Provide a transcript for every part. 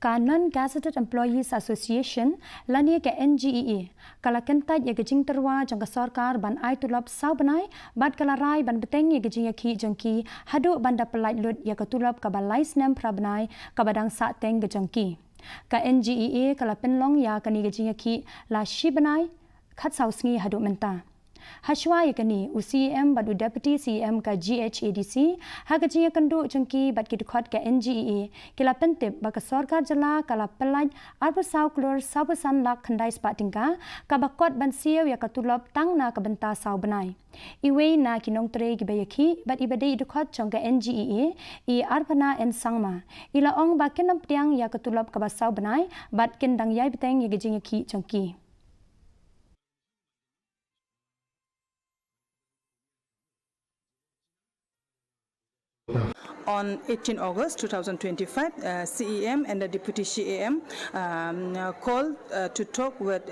ka Non-Gazetted Employees Association lani ke NGEA kala kentaj ye gejing terwa jang ka sarkar ban ai Tulop sau banai bat kala rai ban beteng ye Jingïakhih jongki Haduh banda Pyllait lut ye ka Tulop ka balai snem prabanai ka badang sa teng ke jongki ka NGEA kala penlong ya kani Jingïakhih la shibanai khat sau sngi Haduh menta Hashwa yakani UCM badu Deputy CM ka KHASI hagajiya kandu jengki bat kidukhat ka NGEA kila pentip baka sarkar jala kala Pyllait arba sau klor sabasan lak khandai spatingka ka bakot ban siaw ya ka Tulop tang na ka benta sau banai iwe na kinong tre Jingïakhih bat ibade idukhat jong ka NGEA I arbana en sangma ila ong ba kenam priang ya ka Tulop ka basau banai bat kendang Ïaibteng ye Jingïakhih jongki On 18 August 2025, CEM and the Deputy CEM called to talk with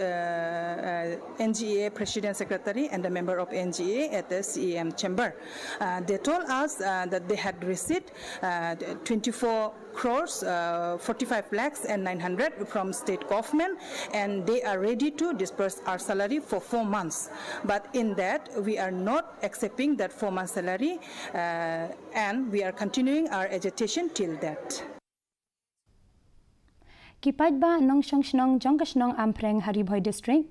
NGEA President Secretary and the member of NGEA at the CEM chamber. They told us that they had received 24 crores, 45 lakhs and 900 from state government, and they are ready to disperse our salary for 4 months. But in that, we are not accepting that 4-month salary, and we are continuing our agitation till that. Kipait ba nong song snong Jong ka snong ampreng Haribhoi district